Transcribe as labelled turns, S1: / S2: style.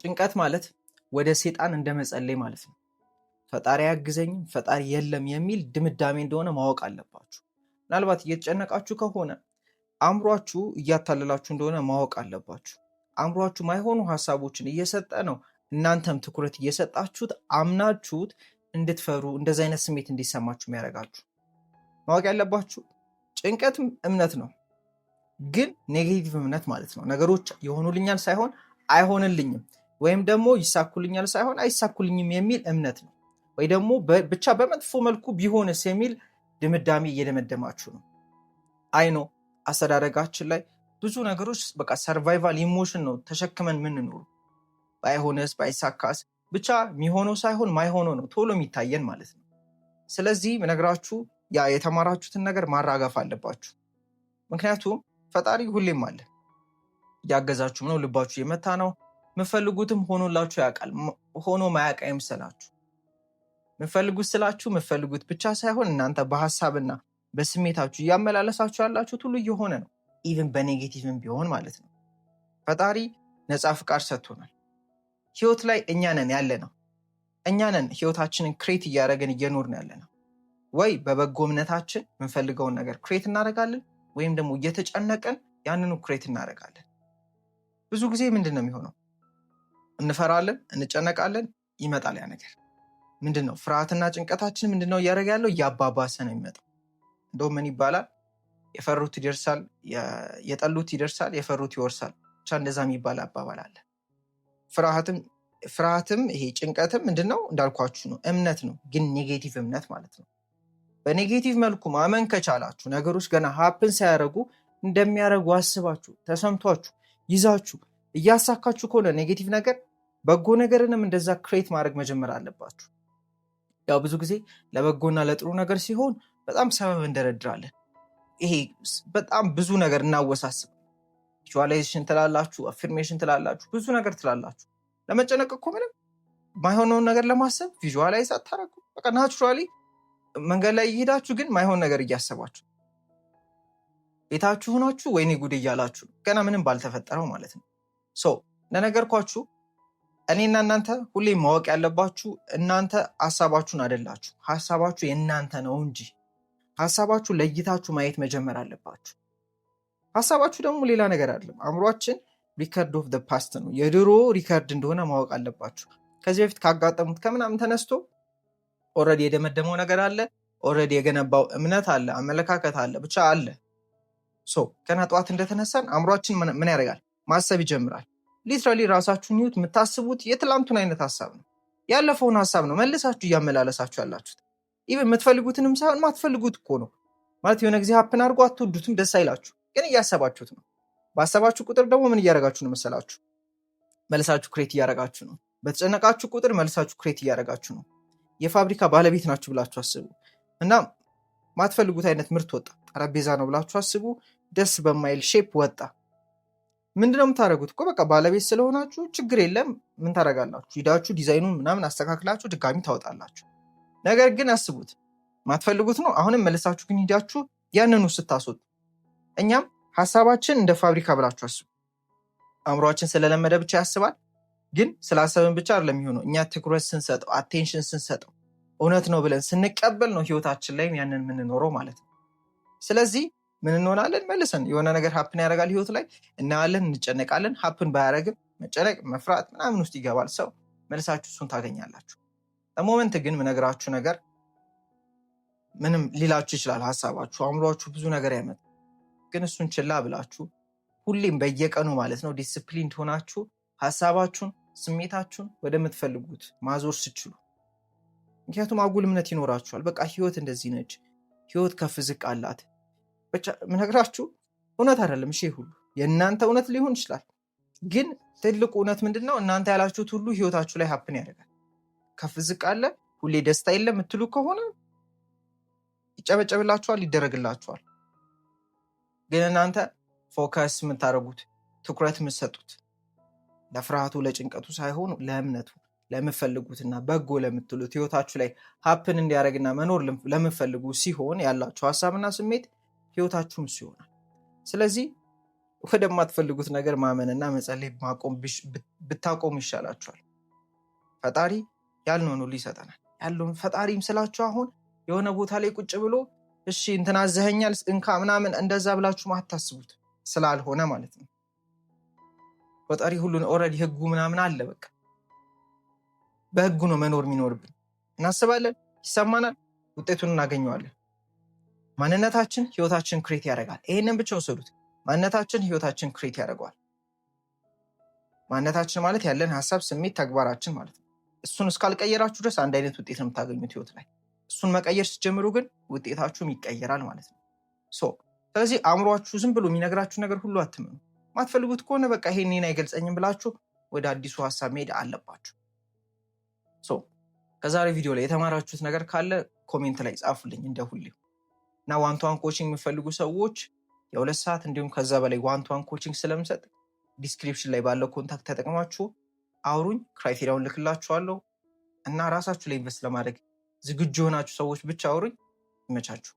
S1: ጭንቀት ማለት ወደ ሰይጣን እንደመጸለይ ማለት ነው። ፈጣሪ ያግዘኝም ፈጣሪ የለም የሚል ድምዳሜ እንደሆነ ማወቅ አለባችሁ። ምናልባት እየተጨነቃችሁ ከሆነ አእምሯችሁ እያታለላችሁ እንደሆነ ማወቅ አለባችሁ። አእምሯችሁ ማይሆኑ ሀሳቦችን እየሰጠ ነው። እናንተም ትኩረት እየሰጣችሁት አምናችሁት እንድትፈሩ እንደዚህ አይነት ስሜት እንዲሰማችሁ የሚያደርጋችሁ ማወቅ ያለባችሁ። ጭንቀትም እምነት ነው፣ ግን ኔጌቲቭ እምነት ማለት ነው። ነገሮች ይሆኑልኛል ሳይሆን አይሆንልኝም፣ ወይም ደግሞ ይሳኩልኛል ሳይሆን አይሳኩልኝም የሚል እምነት ነው። ወይ ደግሞ ብቻ በመጥፎ መልኩ ቢሆንስ የሚል ድምዳሜ እየደመደማችሁ ነው። አይኖ አስተዳደጋችን ላይ ብዙ ነገሮች በቃ ሰርቫይቫል ኢሞሽን ነው ተሸክመን ምንኖሩ። ባይሆንስ ባይሳካስ ብቻ የሚሆነው ሳይሆን ማይሆነው ነው ቶሎ የሚታየን ማለት ነው። ስለዚህ ምነግራችሁ ያ የተማራችሁትን ነገር ማራገፍ አለባችሁ። ምክንያቱም ፈጣሪ ሁሌም አለ፣ እያገዛችሁም ነው፣ ልባችሁ የመታ ነው። ምፈልጉትም ሆኖላችሁ ያውቃል። ሆኖ ማያውቅ አይምሰላችሁ። ምፈልጉት ስላችሁ ምፈልጉት ብቻ ሳይሆን እናንተ በሐሳብና በስሜታችሁ እያመላለሳችሁ ያላችሁት ሁሉ እየሆነ ነው። ኢቭን በኔጌቲቭም ቢሆን ማለት ነው። ፈጣሪ ነፃ ፍቃድ ሰጥቶናል። ህይወት ላይ እኛ ነን ያለ ነው። እኛ ነን ህይወታችንን ክሬት እያደረግን እየኖርን ያለ ነው። ወይ በበጎ እምነታችን ምንፈልገውን ነገር ክሬት እናደርጋለን፣ ወይም ደግሞ እየተጨነቀን ያንኑ ክሬት እናደርጋለን። ብዙ ጊዜ ምንድን ነው የሚሆነው? እንፈራለን፣ እንጨነቃለን፣ ይመጣል ያ ነገር። ምንድን ነው ፍርሃትና ጭንቀታችን ምንድን ነው እያደረገ ያለው? እያባባሰ ነው የሚመጣው። እንደውም ምን ይባላል? የፈሩት ይደርሳል፣ የጠሉት ይደርሳል፣ የፈሩት ይወርሳል። ብቻ እንደዛ የሚባል አባባል አለ። ፍርሃትም ይሄ ጭንቀትም ምንድነው? እንዳልኳችሁ ነው፣ እምነት ነው፣ ግን ኔጌቲቭ እምነት ማለት ነው። በኔጌቲቭ መልኩ ማመን ከቻላችሁ ነገሮች ገና ሀፕን ሳያደርጉ እንደሚያደርጉ አስባችሁ ተሰምቷችሁ ይዛችሁ እያሳካችሁ ከሆነ ኔጌቲቭ ነገር፣ በጎ ነገርንም እንደዛ ክሬት ማድረግ መጀመር አለባችሁ። ያው ብዙ ጊዜ ለበጎና ለጥሩ ነገር ሲሆን በጣም ሰበብ እንደረድራለን። ይሄ በጣም ብዙ ነገር እናወሳስብ። ቪዥዋላይዜሽን ትላላችሁ፣ አፊርሜሽን ትላላችሁ፣ ብዙ ነገር ትላላችሁ። ለመጨነቅ እኮ ምንም ማይሆነውን ነገር ለማሰብ ቪዥዋላይዝ አታረጉ። በቃ ናቹራሊ መንገድ ላይ እየሄዳችሁ ግን ማይሆን ነገር እያሰባችሁ ቤታችሁ ሆናችሁ ወይኔ ጉድ እያላችሁ ገና ምንም ባልተፈጠረው ማለት ነው። ለነገርኳችሁ እኔና እናንተ ሁሌ ማወቅ ያለባችሁ እናንተ ሀሳባችሁን አይደላችሁ፣ ሀሳባችሁ የእናንተ ነው እንጂ ሀሳባችሁ ለይታችሁ ማየት መጀመር አለባችሁ። ሀሳባችሁ ደግሞ ሌላ ነገር አይደለም። አእምሯችን ሪከርድ ኦፍ ዘ ፓስት ነው፣ የድሮ ሪከርድ እንደሆነ ማወቅ አለባችሁ። ከዚህ በፊት ካጋጠሙት ከምናምን ተነስቶ ኦልሬዲ የደመደመው ነገር አለ፣ ኦልሬዲ የገነባው እምነት አለ፣ አመለካከት አለ፣ ብቻ አለ። ገና ጠዋት እንደተነሳን አእምሯችን ምን ያደርጋል? ማሰብ ይጀምራል። ሊትራሊ ራሳችሁን ይዩት። የምታስቡት የትላንቱን አይነት ሀሳብ ነው፣ ያለፈውን ሀሳብ ነው መልሳችሁ እያመላለሳችሁ ያላችሁት። ኢቨን የምትፈልጉትንም ሳይሆን ማትፈልጉት እኮ ነው ማለት። የሆነ ጊዜ ሀፕን አድርጎ አትወዱትም፣ ደስ አይላችሁ፣ ግን እያሰባችሁት ነው። ባሰባችሁ ቁጥር ደግሞ ምን እያደረጋችሁ ነው መሰላችሁ? መልሳችሁ ክሬት እያደረጋችሁ ነው። በተጨነቃችሁ ቁጥር መልሳችሁ ክሬት እያደረጋችሁ ነው። የፋብሪካ ባለቤት ናችሁ ብላችሁ አስቡ እና ማትፈልጉት አይነት ምርት ወጣ። ጠረጴዛ ነው ብላችሁ አስቡ፣ ደስ በማይል ሼፕ ወጣ። ምንድነው የምታደርጉት? እኮ በቃ ባለቤት ስለሆናችሁ ችግር የለም። ምን ታደርጋላችሁ? ሂዳችሁ ዲዛይኑን ምናምን አስተካክላችሁ ድጋሚ ታወጣላችሁ። ነገር ግን አስቡት፣ ማትፈልጉት ነው። አሁንም መልሳችሁ ግን ሂዳችሁ ያንኑ ስታስወጡ፣ እኛም ሀሳባችን እንደ ፋብሪካ ብላችሁ አስቡ። አእምሯችን ስለለመደ ብቻ ያስባል፣ ግን ስላሰብን ብቻ አይደለም የሚሆነው። እኛ ትኩረት ስንሰጠው፣ አቴንሽን ስንሰጠው፣ እውነት ነው ብለን ስንቀበል ነው ህይወታችን ላይ ያንን የምንኖረው ማለት ነው። ስለዚህ ምን እንሆናለን? መልሰን የሆነ ነገር ሀፕን ያደርጋል ህይወት ላይ እናያለን፣ እንጨነቃለን። ሀፕን ባያደርግም መጨነቅ፣ መፍራት ምናምን ውስጥ ይገባል ሰው። መልሳችሁ እሱን ታገኛላችሁ። ለሞመንት ግን ምነግራችሁ ነገር ምንም ሊላችሁ ይችላል። ሀሳባችሁ፣ አእምሯችሁ ብዙ ነገር ያመጣል። ግን እሱን ችላ ብላችሁ ሁሌም በየቀኑ ማለት ነው ዲስፕሊን ሆናችሁ ሀሳባችሁን፣ ስሜታችሁን ወደምትፈልጉት ማዞር ስችሉ፣ ምክንያቱም አጉል እምነት ይኖራችኋል። በቃ ህይወት እንደዚህ ነች፣ ህይወት ከፍ ዝቅ አላት። ብቻ ምነግራችሁ እውነት አይደለም። እሺ ሁሉ የእናንተ እውነት ሊሆን ይችላል፣ ግን ትልቁ እውነት ምንድነው? እናንተ ያላችሁት ሁሉ ህይወታችሁ ላይ ሀፕን ያደርጋል። ከፍ ዝቅ አለ፣ ሁሌ ደስታ የለም የምትሉ ከሆነ ይጨበጨብላችኋል፣ ይደረግላችኋል። ግን እናንተ ፎከስ የምታደርጉት ትኩረት የምትሰጡት ለፍርሃቱ ለጭንቀቱ ሳይሆን ለእምነቱ፣ ለምፈልጉትና በጎ ለምትሉት ህይወታችሁ ላይ ሀፕን እንዲያደርግና መኖር ለምፈልጉ ሲሆን ያላችሁ ሀሳብና ስሜት ህይወታችሁም ሲሆናል። ስለዚህ ወደማትፈልጉት ነገር ማመንና መጸለይ ብታቆሙ ይሻላችኋል። ፈጣሪ ያልነውን ሁሉ ይሰጠናል። ያለውን ፈጣሪም ስላችሁ አሁን የሆነ ቦታ ላይ ቁጭ ብሎ እሺ እንትና አዘኸኛል እንካ ምናምን እንደዛ ብላችሁ አታስቡት፣ ስላልሆነ ማለት ነው። ፈጣሪ ሁሉን ኦልሬዲ ህጉ ምናምን አለ። በቃ በህጉ ነው መኖር የሚኖርብን። እናስባለን፣ ይሰማናል፣ ውጤቱን እናገኘዋለን። ማንነታችን ህይወታችን ክሬት ያደርጋል። ይሄንን ብቻ ወሰዱት። ማንነታችን ህይወታችን ክሬት ያደርገዋል። ማንነታችን ማለት ያለን ሀሳብ፣ ስሜት፣ ተግባራችን ማለት ነው። እሱን እስካልቀየራችሁ ድረስ አንድ አይነት ውጤት ነው የምታገኙት ህይወት ላይ። እሱን መቀየር ስትጀምሩ ግን ውጤታችሁም ይቀየራል ማለት ነው። ስለዚህ አእምሯችሁ ዝም ብሎ የሚነግራችሁ ነገር ሁሉ አትመኑ። ማትፈልጉት ከሆነ በቃ ይሄን አይገልጸኝም ብላችሁ ወደ አዲሱ ሀሳብ መሄድ አለባችሁ። ከዛሬ ቪዲዮ ላይ የተማራችሁት ነገር ካለ ኮሜንት ላይ ጻፉልኝ እንደ ሁሌው። እና ዋንቷን ኮቺንግ የሚፈልጉ ሰዎች የ2 ሰዓት እንዲሁም ከዛ በላይ ዋንቷን ኮቺንግ ስለምሰጥ ዲስክሪፕሽን ላይ ባለው ኮንታክት ተጠቅማችሁ አውሩኝ። ክራይቴሪያውን ልክላችኋለሁ። እና ራሳችሁ ላይ ኢንቨስት ለማድረግ ዝግጁ የሆናችሁ ሰዎች ብቻ አውሩኝ። ይመቻችሁ።